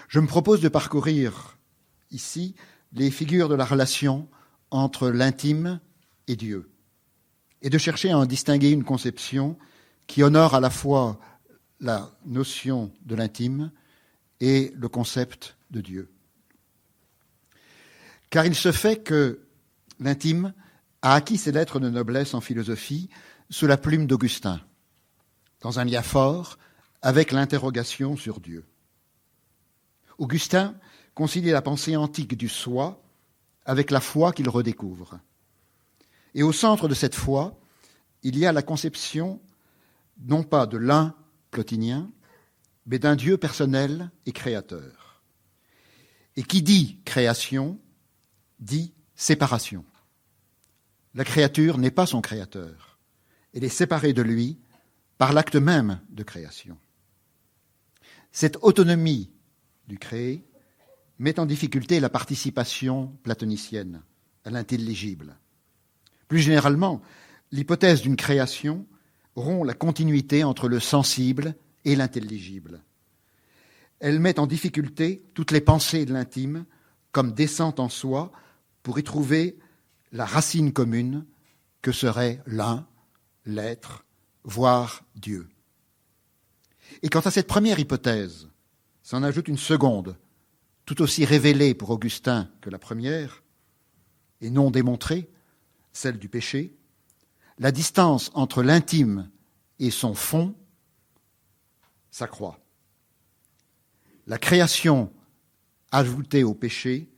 Je me propose de parcourir ici les figures de la relation entre l'intime et Dieu, et de chercher à en distinguer une conception qui honore à la fois la notion de l'intime et le concept de Dieu. Car il se fait que l'intime a acquis ses lettres de noblesse en philosophie sous la plume d'Augustin, dans un lien fort avec l'interrogation sur Dieu. Augustin concilie la pensée antique du soi avec la foi qu'il redécouvre. Et au centre de cette foi, il y a la conception non pas de l'un plotinien, mais d'un Dieu personnel et créateur. Et qui dit création, dit séparation. La créature n'est pas son créateur. Elle est séparée de lui par l'acte même de création. Cette autonomie du créé met en difficulté la participation platonicienne à l'intelligible. Plus généralement, l'hypothèse d'une création rompt la continuité entre le sensible et l'intelligible. Elle met en difficulté toutes les pensées de l'intime comme descente en soi pour y trouver la racine commune que serait l'un, l'être, voire Dieu. Et quant à cette première hypothèse, s'en ajoute une seconde, tout aussi révélée pour Augustin que la première, et non démontrée, celle du péché. La distance entre l'intime et son fond s'accroît. La création ajoutée au péché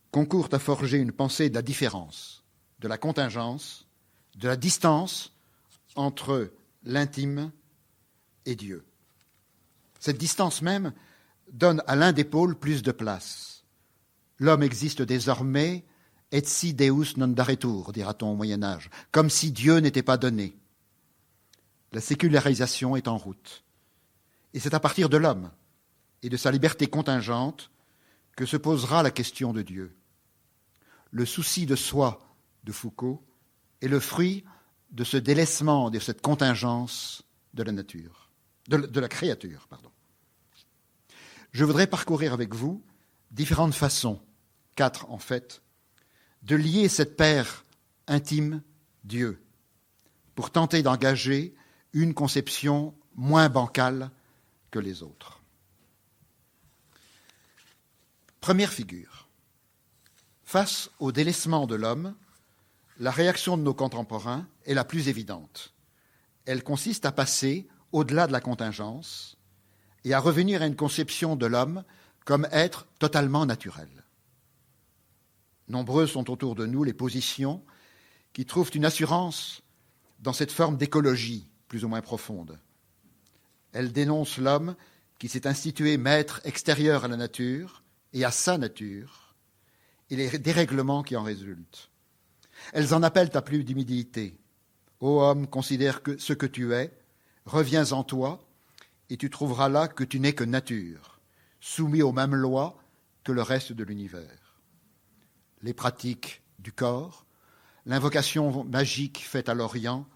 concourt à forger une pensée de la différence, de la contingence, de la distance entre l'intime et Dieu. Cette distance même donne à l'un des pôles plus de place. L'homme existe désormais et si Deus non daretur, dira-t-on au Moyen-Âge, comme si Dieu n'était pas donné. La sécularisation est en route. Et c'est à partir de l'homme et de sa liberté contingente que se posera la question de Dieu. Le souci de soi de Foucault est le fruit de ce délaissement, de cette contingence de la nature, de la créature. Je voudrais parcourir avec vous différentes façons, 4 en fait, de lier cette paire intime Dieu pour tenter d'engager une conception moins bancale que les autres. Première figure. Face au délaissement de l'homme, la réaction de nos contemporains est la plus évidente. Elle consiste à passer au-delà de la contingence et à revenir à une conception de l'homme comme être totalement naturel. Nombreuses sont autour de nous les positions qui trouvent une assurance dans cette forme d'écologie plus ou moins profonde. Elles dénoncent l'homme qui s'est institué maître extérieur à la nature et à sa nature et les dérèglements qui en résultent. Elles en appellent à plus d'humilité. Ô homme, considère que ce que tu es, reviens en toi et tu trouveras là que tu n'es que nature, soumis aux mêmes lois que le reste de l'univers. Les pratiques du corps, l'invocation magique faite à l'Orient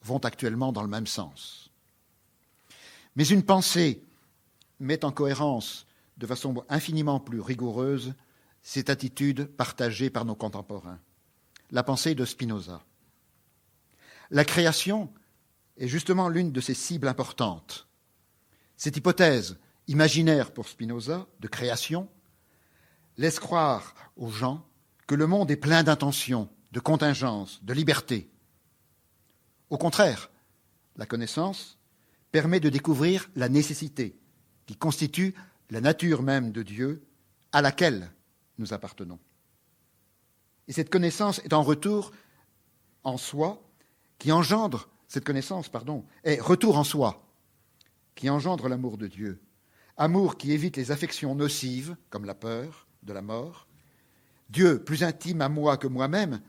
vont actuellement dans le même sens. Mais une pensée met en cohérence de façon infiniment plus rigoureuse cette attitude partagée par nos contemporains. La pensée de Spinoza. La création est justement l'une de ces cibles importantes. Cette hypothèse imaginaire pour Spinoza de création laisse croire aux gens que le monde est plein d'intentions, de contingences, de liberté. Au contraire, la connaissance permet de découvrir la nécessité qui constitue la nature même de Dieu à laquelle nous appartenons. Et cette connaissance est en retour en soi qui engendre, cette connaissance, est retour en soi qui engendre l'amour de Dieu. Amour qui évite les affections nocives, comme la peur de la mort. Dieu, plus intime à moi que moi-même,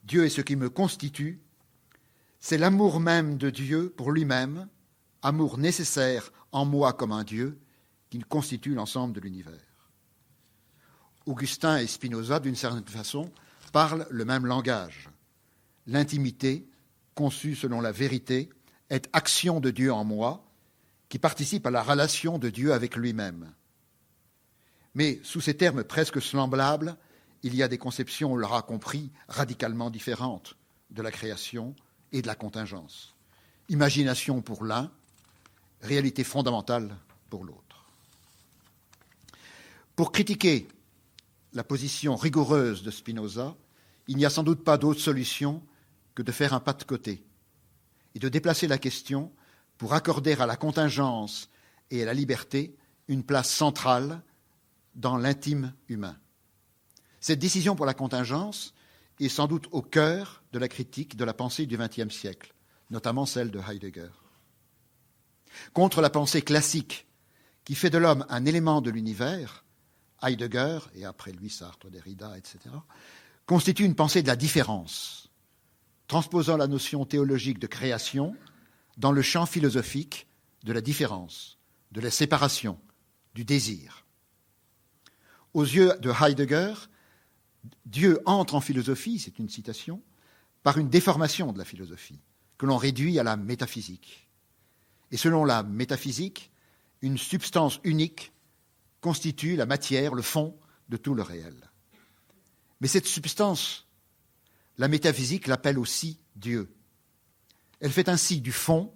Dieu est ce qui me constitue. C'est l'amour même de Dieu pour lui-même, amour nécessaire en moi comme un Dieu, qui constitue l'ensemble de l'univers. Augustin et Spinoza, d'une certaine façon, parlent le même langage. L'intimité, conçue selon la vérité, est action de Dieu en moi, qui participe à la relation de Dieu avec lui-même. Mais sous ces termes presque semblables, il y a des conceptions, on l'aura compris, radicalement différentes de la création et de la contingence. Imagination pour l'un, réalité fondamentale pour l'autre. Pour critiquer la position rigoureuse de Spinoza, il n'y a sans doute pas d'autre solution que de faire un pas de côté et de déplacer la question pour accorder à la contingence et à la liberté une place centrale dans l'intime humain. Cette décision pour la contingence est sans doute au cœur de la critique de la pensée du XXe siècle, notamment celle de Heidegger. Contre la pensée classique qui fait de l'homme un élément de l'univers, Heidegger, et après lui Sartre, Derrida, etc., constitue une pensée de la différence, transposant la notion théologique de création dans le champ philosophique de la différence, de la séparation, du désir. Aux yeux de Heidegger, Dieu entre en philosophie, c'est une citation, par une déformation de la philosophie, que l'on réduit à la métaphysique. Et selon la métaphysique, une substance unique constitue la matière, le fond de tout le réel. Mais cette substance, la métaphysique l'appelle aussi Dieu. Elle fait ainsi du fond,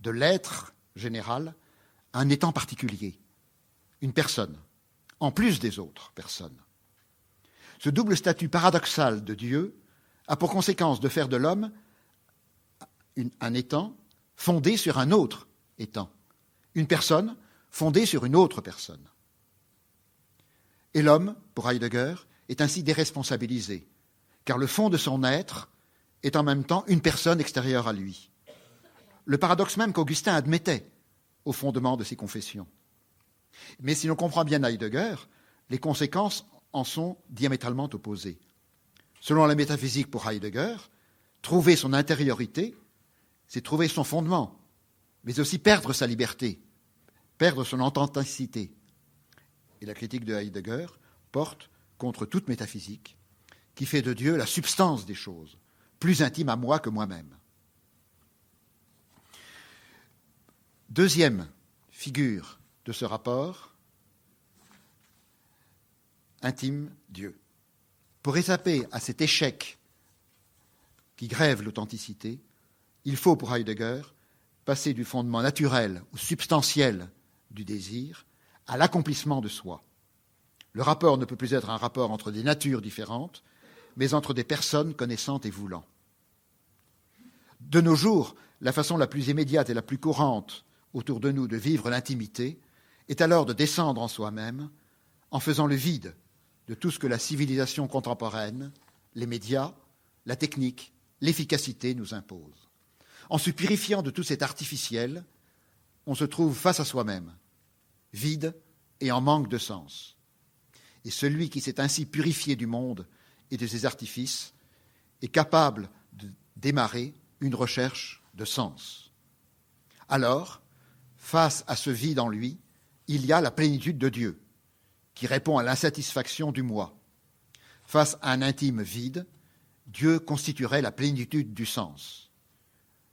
de l'être général, un étant particulier, une personne, en plus des autres personnes. Ce double statut paradoxal de Dieu a pour conséquence de faire de l'homme un étant fondé sur un autre étant, une personne fondée sur une autre personne. Et l'homme, pour Heidegger, est ainsi déresponsabilisé, car le fond de son être est en même temps une personne extérieure à lui. Le paradoxe même qu'Augustin admettait au fondement de ses confessions. Mais si l'on comprend bien Heidegger, les conséquences en sont diamétralement opposées. Selon la métaphysique pour Heidegger, trouver son intériorité, c'est trouver son fondement, mais aussi perdre sa liberté, perdre son authenticité. Et la critique de Heidegger porte contre toute métaphysique qui fait de Dieu la substance des choses, plus intime à moi que moi-même. Deuxième figure de ce rapport, intime Dieu. Pour échapper à cet échec qui grève l'authenticité, il faut pour Heidegger passer du fondement naturel ou substantiel du désir à l'accomplissement de soi. Le rapport ne peut plus être un rapport entre des natures différentes, mais entre des personnes connaissantes et voulant. De nos jours, la façon la plus immédiate et la plus courante autour de nous de vivre l'intimité est alors de descendre en soi-même en faisant le vide de tout ce que la civilisation contemporaine, les médias, la technique, l'efficacité nous imposent. En se purifiant de tout cet artificiel, on se trouve face à soi-même, vide et en manque de sens. Et celui qui s'est ainsi purifié du monde et de ses artifices est capable de démarrer une recherche de sens. Alors, face à ce vide en lui, il y a la plénitude de Dieu, qui répond à l'insatisfaction du moi. Face à un intime vide, Dieu constituerait la plénitude du sens.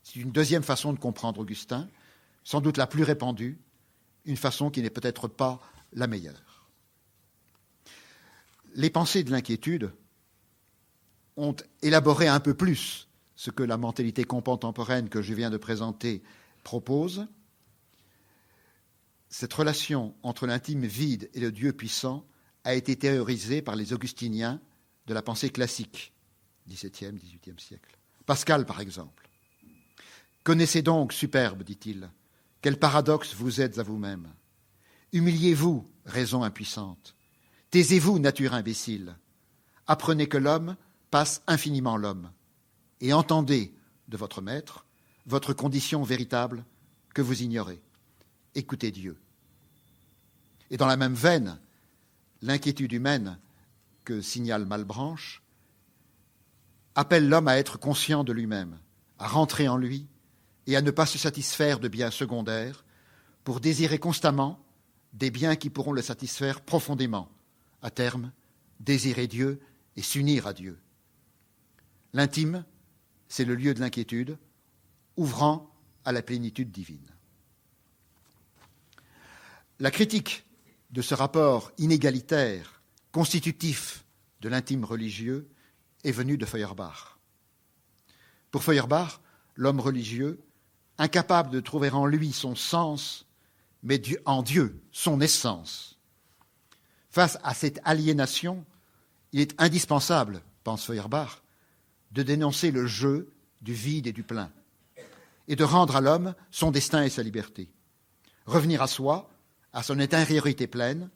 C'est une deuxième façon de comprendre Augustin, sans doute la plus répandue, une façon qui n'est peut-être pas la meilleure. Les pensées de l'inquiétude ont élaboré un peu plus ce que la mentalité contemporaine que je viens de présenter propose. Cette relation entre l'intime vide et le Dieu puissant a été théorisée par les augustiniens de la pensée classique, XVIIe, XVIIIe siècle. Pascal, par exemple. « Connaissez donc, superbe, dit-il, quel paradoxe vous êtes à vous-même. Humiliez-vous, raison impuissante. Taisez-vous, nature imbécile. Apprenez que l'homme passe infiniment l'homme. Et entendez de votre maître votre condition véritable que vous ignorez. Écoutez Dieu. » Et dans la même veine, l'inquiétude humaine que signale Malebranche appelle l'homme à être conscient de lui-même, à rentrer en lui et à ne pas se satisfaire de biens secondaires pour désirer constamment des biens qui pourront le satisfaire profondément, à terme, désirer Dieu et s'unir à Dieu. L'intime, c'est le lieu de l'inquiétude, ouvrant à la plénitude divine. La critique de ce rapport inégalitaire, constitutif de l'intime religieux, est venue de Feuerbach. Pour Feuerbach, l'homme religieux, incapable de trouver en lui son sens, mais en Dieu son essence. Face à cette aliénation, il est indispensable, pense Feuerbach, de dénoncer le jeu du vide et du plein, et de rendre à l'homme son destin et sa liberté. Revenir à soi, à son intériorité pleine,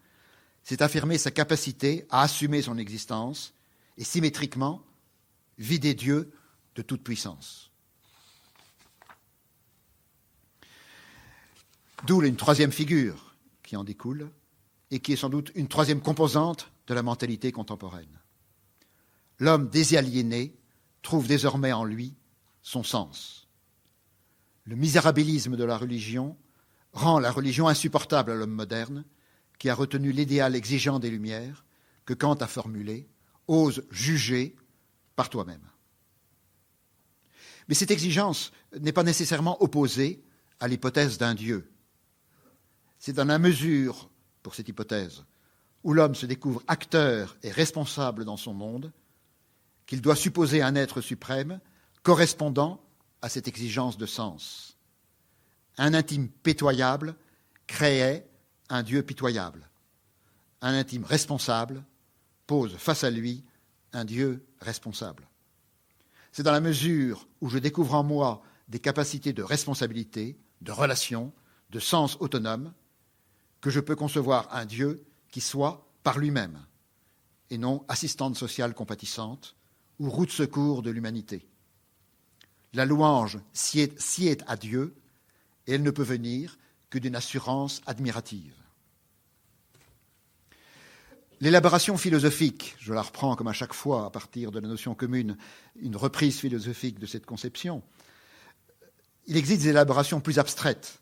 c'est affirmer sa capacité à assumer son existence et symétriquement vider Dieu de toute puissance. D'où une troisième figure qui en découle et qui est sans doute une troisième composante de la mentalité contemporaine. L'homme désaliéné trouve désormais en lui son sens. Le misérabilisme de la religion rend la religion insupportable à l'homme moderne qui a retenu l'idéal exigeant des Lumières que Kant a formulé, ose juger par toi-même. Mais cette exigence n'est pas nécessairement opposée à l'hypothèse d'un Dieu. C'est dans la mesure, pour cette hypothèse, où l'homme se découvre acteur et responsable dans son monde, qu'il doit supposer un être suprême correspondant à cette exigence de sens. Un intime pitoyable créait un Dieu pitoyable. Un intime responsable pose face à lui un Dieu responsable. C'est dans la mesure où je découvre en moi des capacités de responsabilité, de relation, de sens autonome, que je peux concevoir un Dieu qui soit par lui-même, et non assistante sociale compatissante ou roue de secours de l'humanité. La louange sied à Dieu, et elle ne peut venir que d'une assurance admirative. L'élaboration philosophique, je la reprends comme à chaque fois à partir de la notion commune, une reprise philosophique de cette conception, il existe des élaborations plus abstraites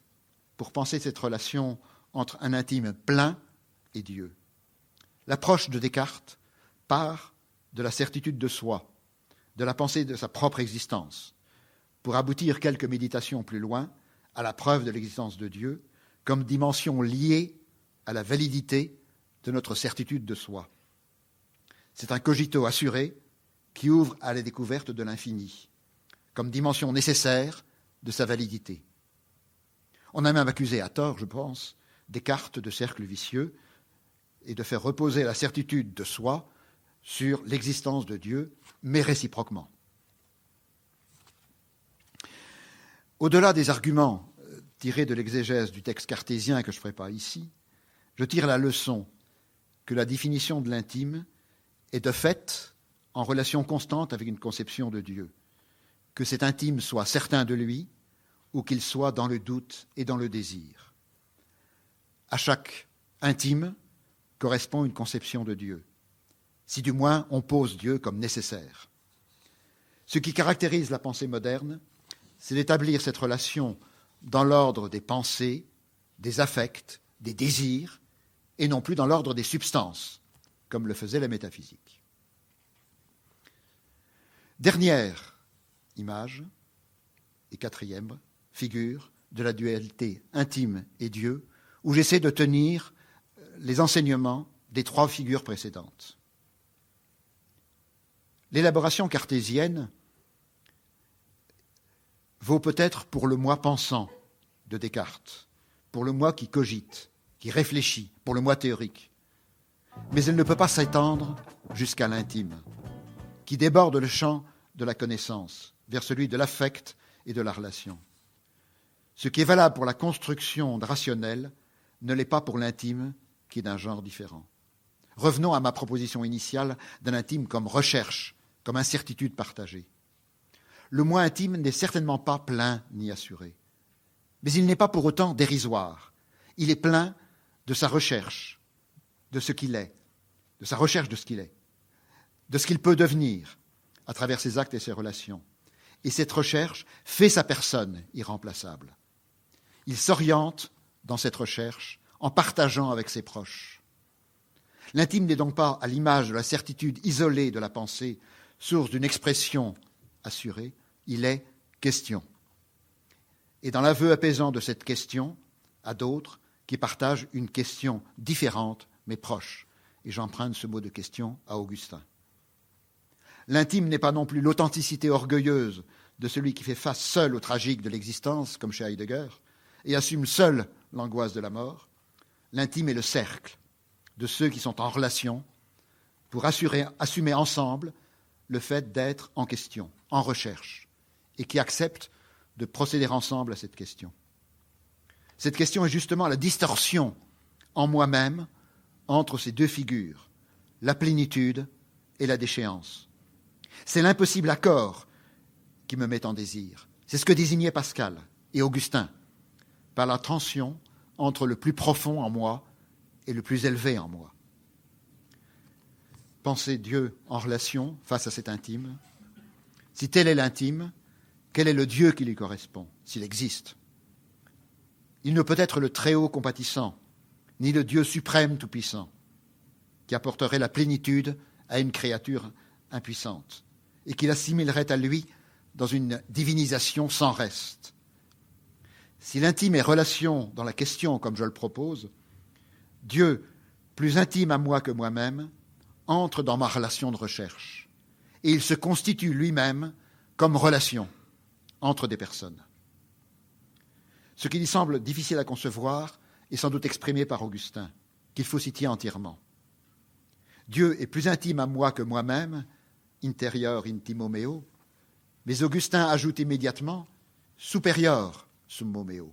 pour penser cette relation entre un intime plein et Dieu. L'approche de Descartes part de la certitude de soi, de la pensée de sa propre existence, pour aboutir quelques méditations plus loin à la preuve de l'existence de Dieu comme dimension liée à la validité de notre certitude de soi. C'est un cogito assuré qui ouvre à la découverte de l'infini, comme dimension nécessaire de sa validité. On a même accusé à tort, je pense, Descartes de cercle vicieux et de faire reposer la certitude de soi sur l'existence de Dieu, mais réciproquement. Au-delà des arguments tirés de l'exégèse du texte cartésien que je ne ferai pas ici, je tire la leçon que la définition de l'intime est de fait en relation constante avec une conception de Dieu, que cet intime soit certain de lui ou qu'il soit dans le doute et dans le désir. À chaque intime correspond une conception de Dieu, si du moins on pose Dieu comme nécessaire. Ce qui caractérise la pensée moderne, c'est d'établir cette relation dans l'ordre des pensées, des affects, des désirs, et non plus dans l'ordre des substances, comme le faisait la métaphysique. Dernière image, et quatrième figure de la dualité intime et Dieu, où j'essaie de tenir les enseignements des trois figures précédentes. L'élaboration cartésienne vaut peut-être pour le moi pensant de Descartes, pour le moi qui cogite, qui réfléchit, pour le moi théorique. Mais elle ne peut pas s'étendre jusqu'à l'intime, qui déborde le champ de la connaissance vers celui de l'affect et de la relation. Ce qui est valable pour la construction rationnelle ne l'est pas pour l'intime, qui est d'un genre différent. Revenons à ma proposition initiale d'un intime comme recherche, comme incertitude partagée. Le moi intime n'est certainement pas plein ni assuré, mais il n'est pas pour autant dérisoire. Il est plein de sa recherche de ce qu'il est, de sa recherche de ce qu'il est, de ce qu'il peut devenir à travers ses actes et ses relations. Et cette recherche fait sa personne irremplaçable. Il s'oriente dans cette recherche en partageant avec ses proches. L'intime n'est donc pas à l'image de la certitude isolée de la pensée, source d'une expression assurée, il est question. Et dans l'aveu apaisant de cette question, à d'autres, qui partagent une question différente mais proche. Et j'emprunte ce mot de question à Augustin. L'intime n'est pas non plus l'authenticité orgueilleuse de celui qui fait face seul au tragique de l'existence, comme chez Heidegger, et assume seul l'angoisse de la mort. L'intime est le cercle de ceux qui sont en relation pour assumer ensemble le fait d'être en question, en recherche, et qui acceptent de procéder ensemble à cette question. Cette question est justement la distorsion en moi-même entre ces deux figures, la plénitude et la déchéance. C'est l'impossible accord qui me met en désir. C'est ce que désignaient Pascal et Augustin par la tension entre le plus profond en moi et le plus élevé en moi. Penser Dieu en relation face à cet intime. Si tel est l'intime, quel est le Dieu qui lui correspond, s'il existe? Il ne peut être le Très-Haut compatissant, ni le Dieu suprême tout-puissant, qui apporterait la plénitude à une créature impuissante, et qui l'assimilerait à lui dans une divinisation sans reste. Si l'intime est relation dans la question, comme je le propose, Dieu, plus intime à moi que moi-même, entre dans ma relation de recherche, et il se constitue lui-même comme relation entre des personnes. Ce qui lui semble difficile à concevoir est sans doute exprimé par Augustin, qu'il faut citer entièrement. Dieu est plus intime à moi que moi-même, intérieur intimo meo, mais Augustin ajoute immédiatement supérieur summo meo,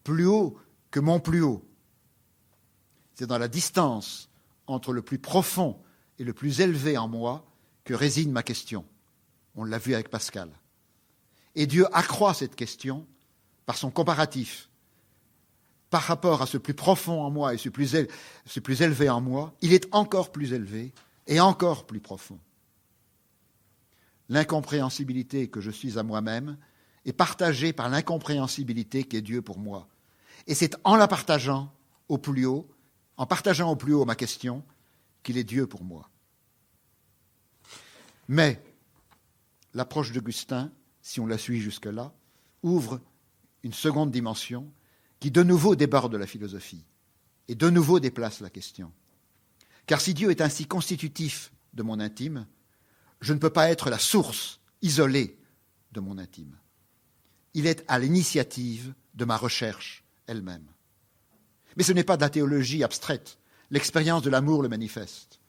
plus haut que mon plus haut. C'est dans la distance entre le plus profond et le plus élevé en moi que réside ma question. On l'a vu avec Pascal. Et Dieu accroît cette question par son comparatif. Par rapport à ce plus profond en moi et ce plus élevé en moi, il est encore plus élevé et encore plus profond. L'incompréhensibilité que je suis à moi-même est partagée par l'incompréhensibilité qu'est Dieu pour moi. Et c'est en la partageant au plus haut, en partageant au plus haut ma question, qu'il est Dieu pour moi. Mais l'approche d'Augustin, si on la suit jusque-là, ouvre une seconde dimension qui de nouveau déborde la philosophie et de nouveau déplace la question. Car si Dieu est ainsi constitutif de mon intime, je ne peux pas être la source isolée de mon intime. Il est à l'initiative de ma recherche elle-même. Mais ce n'est pas de la théologie abstraite. L'expérience de l'amour le manifeste.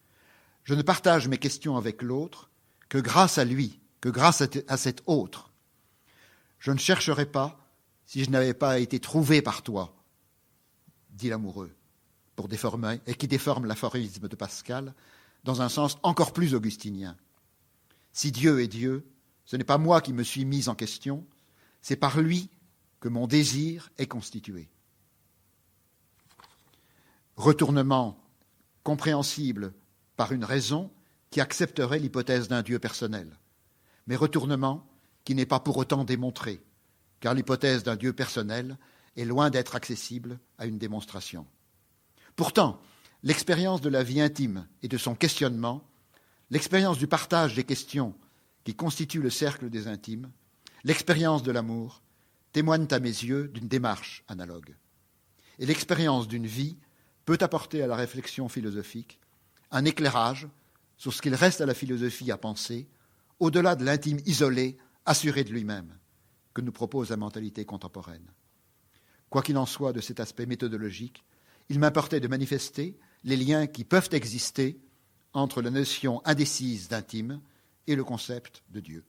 Je ne partage mes questions avec l'autre que grâce à lui, que grâce à cet autre. Je ne chercherais pas si je n'avais pas été trouvé par toi, dit l'amoureux, pour déformer, et qui déforme l'aphorisme de Pascal dans un sens encore plus augustinien. Si Dieu est Dieu, ce n'est pas moi qui me suis mis en question, c'est par lui que mon désir est constitué. Retournement compréhensible par une raison qui accepterait l'hypothèse d'un Dieu personnel, mais retournement qui n'est pas pour autant démontré, car l'hypothèse d'un Dieu personnel est loin d'être accessible à une démonstration. Pourtant, l'expérience de la vie intime et de son questionnement, l'expérience du partage des questions qui constitue le cercle des intimes, l'expérience de l'amour, témoignent à mes yeux d'une démarche analogue. Et l'expérience d'une vie peut apporter à la réflexion philosophique un éclairage sur ce qu'il reste à la philosophie à penser, au-delà de l'intime isolé, assuré de lui-même, que nous propose la mentalité contemporaine. Quoi qu'il en soit de cet aspect méthodologique, il m'importait de manifester les liens qui peuvent exister entre la notion indécise d'intime et le concept de Dieu.